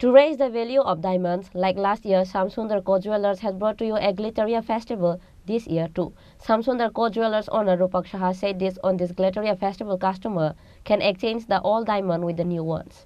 To raise the value of diamonds, like last year, Shamsundar Co Jewelers had brought to you a Glitteria festival this year too. Shamsundar Co Jewelers owner Rupak Shah said this on this Glitteria festival customer can exchange the old diamond with the new ones.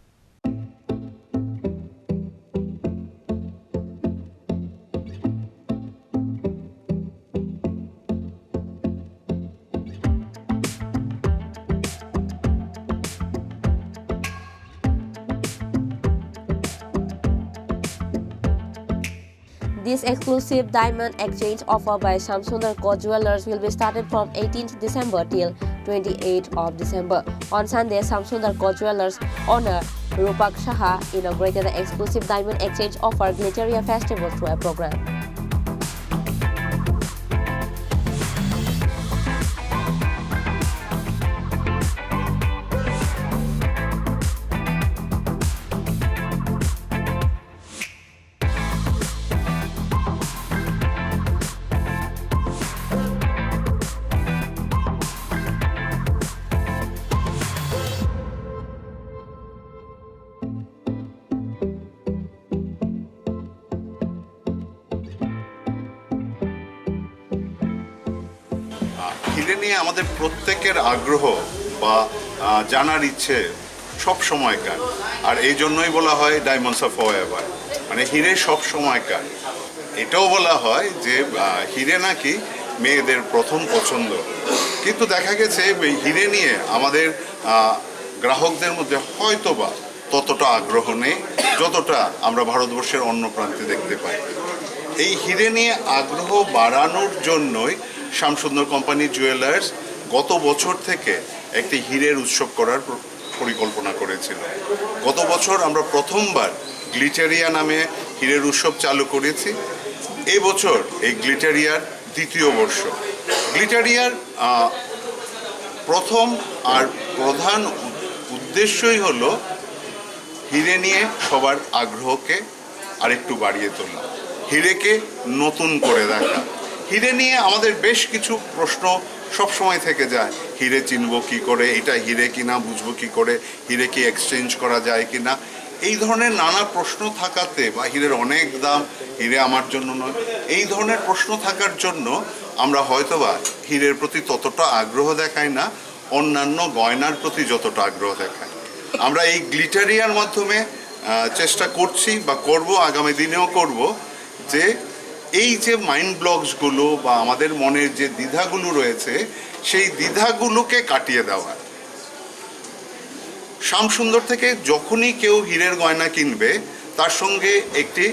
This exclusive diamond exchange offer by Shamsundar Co Jewelers will be started from 18th December till 28th of December. On Sunday, Shamsundar Co Jewelers owner Rupak Shah inaugurated the exclusive diamond exchange offer Glitteria Festival through a program. হিরে নিয়ে আমাদের প্রত্যেকের আগ্রহ বা জানার ইচ্ছে সব সময়কার, আর এই জন্যই বলা হয় ডায়মন্ডস অফ ফরএভার, মানে হিরে সব সময়কার। এটাও বলা হয় যে হিরে নাকি মেয়েদের প্রথম পছন্দ, কিন্তু দেখা গেছে হিরে নিয়ে আমাদের গ্রাহকদের মধ্যে হয়তোবা ততটা আগ্রহ নেই যতটা আমরা ভারতবর্ষের অন্য প্রান্তে দেখতে পাই। এই হিরে নিয়ে আগ্রহ বাড়ানোর জন্যই শ্যামসুন্দর কোম্পানি জুয়েলার্স গত বছর থেকে একটি হীরের উৎসব করার পরিকল্পনা করেছিল। গত বছর আমরা প্রথমবার গ্লিটেরিয়া নামে হীরের উৎসব চালু করেছি। এই বছর এই গ্লিটেরিয়ার দ্বিতীয় বর্ষ। গ্লিটেরিয়ার প্রথম আর প্রধান উদ্দেশ্যই হলো হিরে নিয়ে সবার আগ্রহকে আরেকটু বাড়িয়ে তোলা, হিরেকে নতুন করে দেখা। হিরে নিয়ে আমাদের বেশ কিছু প্রশ্ন সবসময় থেকে যায়। হিরে চিনব কি করে, এটা হিরে কিনা বুঝবো কি করে, হিরে কি এক্সচেঞ্জ করা যায় কিনা, এই ধরনের নানা প্রশ্ন থাকাতে, বা হিরের অনেক দাম, হিরে আমার জন্য নয়, এই ধরনের প্রশ্ন থাকার জন্য আমরা হয়তোবা হিরের প্রতি ততটা আগ্রহ দেখাই না অন্যান্য গয়নার প্রতি যতটা আগ্রহ দেখাই। আমরা এই গ্লিটারিয়ার মাধ্যমে চেষ্টা করছি বা করব, আগামী দিনেও করব, যে এই যে মাইন্ড ব্লকসগুলো বা আমাদের মনের যে দ্বিধাগুলো রয়েছে সেই দ্বিধাগুলোকে কাটিয়ে দেওয়া। শ্যামসুন্দর থেকে যখনই কেউ হীরের গয়না কিনবে তার সঙ্গে একটি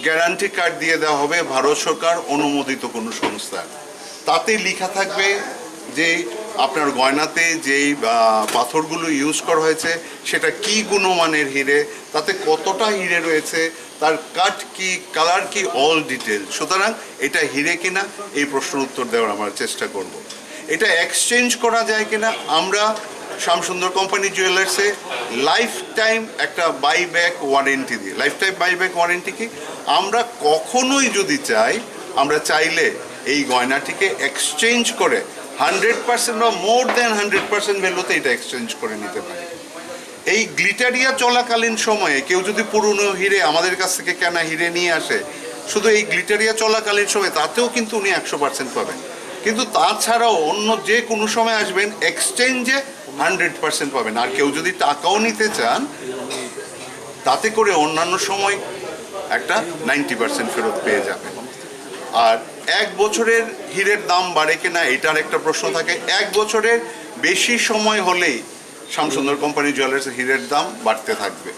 গ্যারান্টি কার্ড দিয়ে দেওয়া হবে ভারত সরকার অনুমোদিত কোনো সংস্থার। তাতে লেখা থাকবে যে আপনার গয়নাতে যেই পাথরগুলো ইউজ করা হয়েছে সেটা কি গুণমানের হিরে, তাতে কতটা হিরে রয়েছে, তার কাট কি, কালার কি, অল ডিটেল। সুতরাং এটা হিরে কিনা এই প্রশ্নের উত্তর দেওয়ার আমরা চেষ্টা করব। এটা এক্সচেঞ্জ করা যায় কিনা, আমরা শ্যামসুন্দর কোম্পানি জুয়েলার্সে লাইফ টাইম একটা বাইব্যাক ওয়ারেন্টি দিই। লাইফ টাইম বাইব্যাক ওয়ারেন্টি কি, আমরা কখনোই যদি চাই, আমরা চাইলে এই গয়নাটিকে এক্সচেঞ্জ করে 100% বা মোর দেন 100% ভ্যালুতে এটা এক্সচেঞ্জ করে নিতে পারি। এই গ্লিটারিয়া চলাকালীন সময়ে কেউ যদি পুরনো হিরে আমাদের কাছ থেকে কেনা হিরে নিয়ে আসে, শুধু এই গ্লিটারিয়া চলাকালীন সময়, তাতেও কিন্তু উনি 100% পাবেন। কিন্তু তাছাড়াও অন্য যে কোনো সময় আসবেন, এক্সচেঞ্জে 100% পাবেন। আর কেউ যদি টাকাও নিতে চান, তাতে করে অন্যান্য সময় একটা 90% ফেরত পেয়ে যাবেন। আর এক বছরের হীরের দাম বাড়ে কিনা এটার একটা প্রশ্ন থাকে। এক বছরের বেশি সময় হলেই শ্যামসুন্দর কোম্পানি জুয়েলার্সের হীরের দাম বাড়তে থাকবে।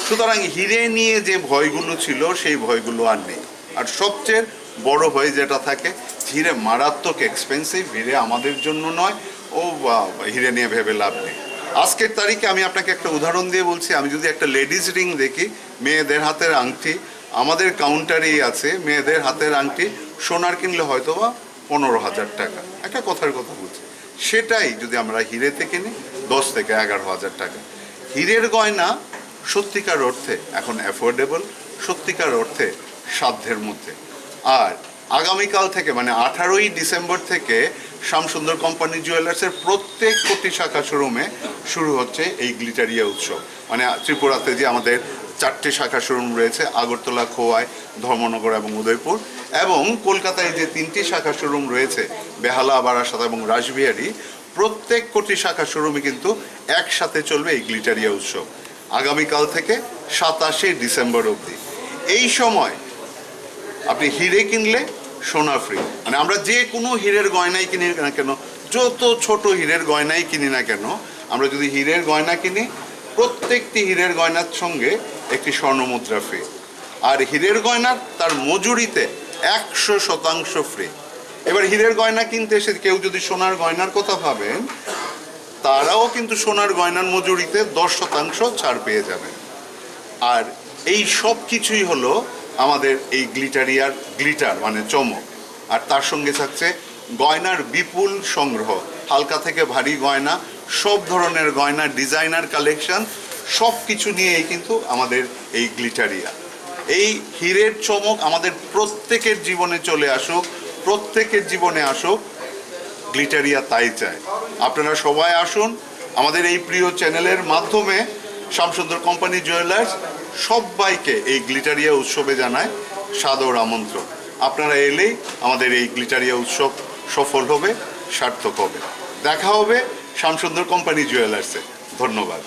সুতরাং হিরে নিয়ে যে ভয়গুলো ছিল সেই ভয়গুলো আর নেই। আর সবচেয়ে বড় ভয় যেটা থাকে, হিরে মারাত্মক এক্সপেন্সিভ, হিরে আমাদের জন্য নয়, ও হিরে নিয়ে ভেবে লাভ নেই। আজকের তারিখে আমি আপনাকে একটা উদাহরণ দিয়ে বলছি, আমি যদি একটা লেডিস রিং দেখি, মেয়েদের হাতের আংটি আমাদের কাউন্টারেই আছে, মেয়েদের হাতের আংটি সোনার কিনলে হয়তো বা 15,000 টাকা, একটা কথার কথা বলছি। সেটাই যদি আমরা হিরেতে কিনি 10 থেকে 11,000 টাকা। হীরের গয়না সত্যিকার অর্থে এখন অ্যাফোর্ডেবল, সত্যিকার অর্থে সাধ্যের মধ্যে। আর আগামীকাল থেকে, মানে 18ই ডিসেম্বর থেকে শ্যামসুন্দর কোম্পানি জুয়েলার্সের প্রত্যেক কোটি শাখা শোরুমে শুরু হচ্ছে এই গ্লিটারিয়া উৎসব। মানে ত্রিপুরাতে যে আমাদের 4টি শাখা শোরুম রয়েছে, আগরতলা, খোয়াই, ধর্মনগর এবং উদয়পুর। এবং কলকাতায় যে 3টি শাখা শোরুম রয়েছে, বেহালা, বারাসাত এবং রাসবিহারী, প্রত্যেক কোটি শাখা শোরুমে কিন্তু একসাথে চলবে এই গ্লিটারিয়া উৎসব আগামীকাল থেকে 27শে ডিসেম্বর অবধি। এই সময় আপনি হিরে কিনলে সোনা ফ্রি। মানে আমরা যে কোনো হীরের গয়নাই কিনি না কেন, যত ছোট হীরের গয়নাই কিনি না কেন, আমরা যদি হীরের গয়না কিনি, প্রত্যেকটি হীরের গয়নার সঙ্গে একটি স্বর্ণমুদ্রা ফ্রি। আর হীরের গয়নার তার মজুরিতে 100% ফ্রি। এবার হীরের গয়না কিনতে এসে কেউ যদি সোনার গয়নার কথা ভাবেন, তারাও কিন্তু সোনার গয়নার মজুরিতে 10% ছাড় পেয়ে যাবেন। আর এই সব কিছুই হলো আমাদের এই গ্লিটারিয়ার গ্লিটার মানে চমক। আর তার সঙ্গে থাকছে গয়নার বিপুল সংগ্রহ, হালকা থেকে ভারী গয়না, সব ধরনের গয়না, ডিজাইনার কালেকশন, সব কিছু নিয়েই কিন্তু আমাদের এই গ্লিটারিয়া। এই হীরের চমক আমাদের প্রত্যেকের জীবনে চলে আসুক, প্রত্যেকের জীবনে আসুক, গ্লিটারিয়া তাই চায়। আপনারা সবাই আসুন আমাদের এই প্রিয় চ্যানেলের মাধ্যমে। শ্যামসুন্দর কোম্পানি জুয়েলার্স সবাইকে এই গ্লিটারিয়া উৎসবে জানায় সাদর আমন্ত্রণ। আপনারা এলেই আমাদের এই গ্লিটারিয়া উৎসব সফল হবে, সার্থক হবে। দেখা হবে শ্যামসুন্দর কোম্পানি জুয়েলার্সে। ধন্যবাদ।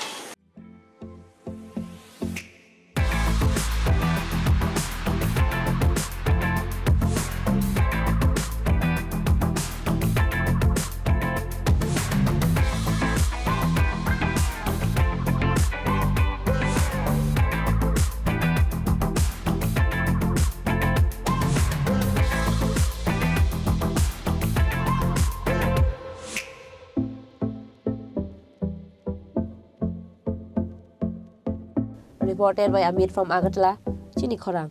Reported by Amit from Agartala, Chini Khorang.